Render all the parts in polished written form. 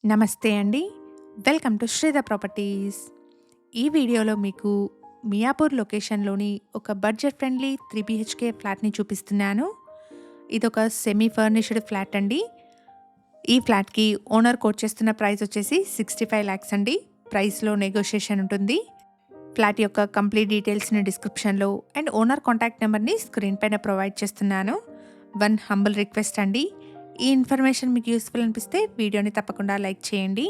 నమస్తే అండి. Welcome to Sridha properties. ఈ వీడియోలో మీకు మియాపూర్ లొకేషన్‌లోని ఒక బడ్జెట్ ఫ్రెండ్లీ 3 బీహెచ్‌కే ఫ్లాట్‌ని చూపిస్తున్నాను. ఇదొక సెమీ ఫర్నిష్డ్ ఫ్లాట్ అండి. ఈ ఫ్లాట్‌కి ఓనర్ కోట్ చేస్తున్న ప్రైస్ వచ్చేసి 65 లాక్స్ అండి. ప్రైస్‌లో నెగోషియేషన్ ఉంటుంది. ఫ్లాట్ యొక్క కంప్లీట్ డీటెయిల్స్‌ని డిస్క్రిప్షన్‌లో అండ్ ఓనర్ కాంటాక్ట్ నెంబర్‌ని స్క్రీన్ పైన ప్రొవైడ్ చేస్తున్నాను. వన్ హంబుల్ రిక్వెస్ట్ అండి. ఈ ఇన్ఫర్మేషన్ మీకు యూస్ఫుల్ అనిపిస్తే వీడియోని తప్పకుండా లైక్ చేయండి.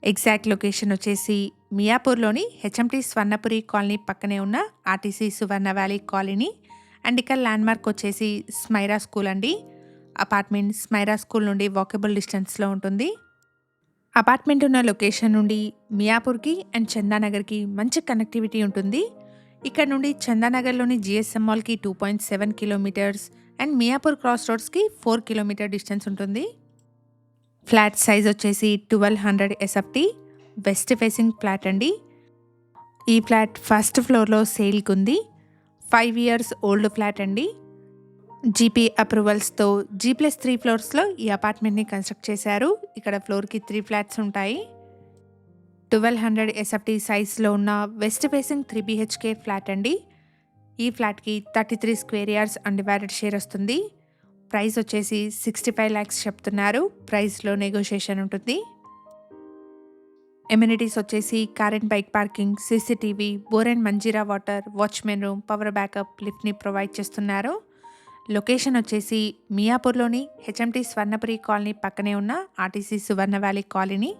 ఎగ్జాక్ట్ లొకేషన్ వచ్చేసి మియాపూర్లోని హెచ్ఎంటీ స్వర్ణపురి కాలనీ పక్కనే ఉన్న RTC Suvarna valley colony and ఇక్కడ ల్యాండ్మార్క్ వచ్చేసి స్మైరా స్కూల్ అండి. అపార్ట్మెంట్ స్మైరా స్కూల్ నుండి వాకబుల్ డిస్టెన్స్లో ఉంటుంది. అపార్ట్మెంట్ ఉన్న లొకేషన్ నుండి మియాపూర్కి అండ్ చందానగర్కి మంచి కనెక్టివిటీ ఉంటుంది. ఇక్కడ నుండి చందానగర్లోని జిఎస్ఎం మాల్కి 2.7 కిలోమీటర్స్ అండ్ మియాపూర్ క్రాస్ రోడ్స్కి 4 కిలోమీటర్ డిస్టెన్స్ ఉంటుంది. ఫ్లాట్ సైజ్ వచ్చేసి 1200 ఎస్ఎఫ్టీ వెస్ట్ ఫేసింగ్ ఫ్లాట్ అండి. ఈ ఫ్లాట్ ఫస్ట్ ఫ్లోర్లో సేల్కి ఉంది. 5 ఇయర్స్ ఓల్డ్ ఫ్లాట్ అండి. జీపీ అప్రూవల్స్తో G+3 ఫ్లోర్స్లో ఈ అపార్ట్మెంట్ని కన్స్ట్రక్ట్ చేశారు. ఇక్కడ ఫ్లోర్కి 3 ఫ్లాట్స్ ఉంటాయి. 1200 ఎస్ఎఫ్టీ సైజ్లో ఉన్న వెస్ట్ ఫేసింగ్ 3 బీహెచ్కే ఫ్లాట్ అండి. ఈ ఫ్లాట్కి 33 స్క్వేర్ యార్డ్స్ అన్డివైడెడ్ షేర్ వస్తుంది. ప్రైస్ వచ్చేసి 65 లాక్స్ చెప్తున్నారు. ప్రైస్లో నెగోషియేషన్ ఉంటుంది. ఎమ్యూనిటీస్ వచ్చేసి car and bike parking, CCTV, bore and Manjira water, watchman room, power backup, లిఫ్ట్ని ప్రొవైడ్ చేస్తున్నారు. లొకేషన్ వచ్చేసి మియాపూర్లోని హెచ్ఎంటీ స్వర్ణపురి కాలనీ పక్కనే ఉన్న ఆర్టీసీ సువర్ణ వ్యాలీ కాలనీ.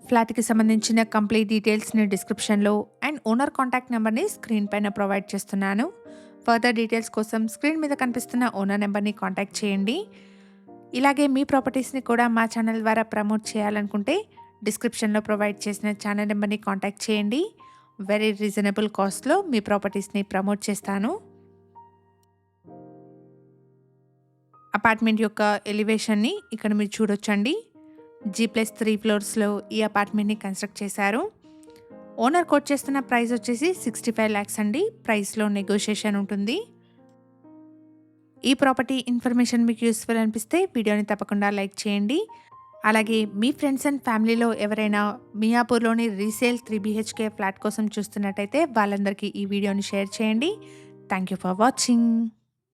ఫ్లాట్కి సంబంధించిన కంప్లీట్ డీటెయిల్స్ని డిస్క్రిప్షన్లో అండ్ ఓనర్ కాంటాక్ట్ నెంబర్ని స్క్రీన్ పైన ప్రొవైడ్ చేస్తున్నాను. ఫర్దర్ డీటెయిల్స్ కోసం స్క్రీన్ మీద కనిపిస్తున్న ఓనర్ నెంబర్ని కాంటాక్ట్ చేయండి. ఇలాగే మీ ప్రాపర్టీస్ని కూడా మా ఛానల్ ద్వారా ప్రమోట్ చేయాలనుకుంటే డిస్క్రిప్షన్లో ప్రొవైడ్ చేసిన ఛానల్ నెంబర్ని కాంటాక్ట్ చేయండి. వెరీ రీజనబుల్ కాస్ట్లో మీ ప్రాపర్టీస్ని ప్రమోట్ చేస్తాను. అపార్ట్మెంట్ యొక్క ఎలివేషన్ని ఇక్కడ మీరు చూడొచ్చండి. G+3 ఫ్లోర్స్లో ఈ అపార్ట్మెంట్ని కన్స్ట్రక్ట్ చేశారు. ఓనర్ కోట్ చేస్తున్న ప్రైస్ వచ్చేసి 65 లాక్స్ అండి. ప్రైస్లో నెగోషియేషన్ ఉంటుంది. ఈ ప్రాపర్టీ ఇన్ఫర్మేషన్ మీకు యూస్ఫుల్ అనిపిస్తే వీడియోని తప్పకుండా లైక్ చేయండి. అలాగే మీ ఫ్రెండ్స్ అండ్ ఫ్యామిలీలో ఎవరైనా మియాపూర్లోని రీసేల్ 3 బీహెచ్కే ఫ్లాట్ కోసం చూస్తున్నట్టయితే వాళ్ళందరికీ ఈ వీడియోని షేర్ చేయండి. Thank you for watching.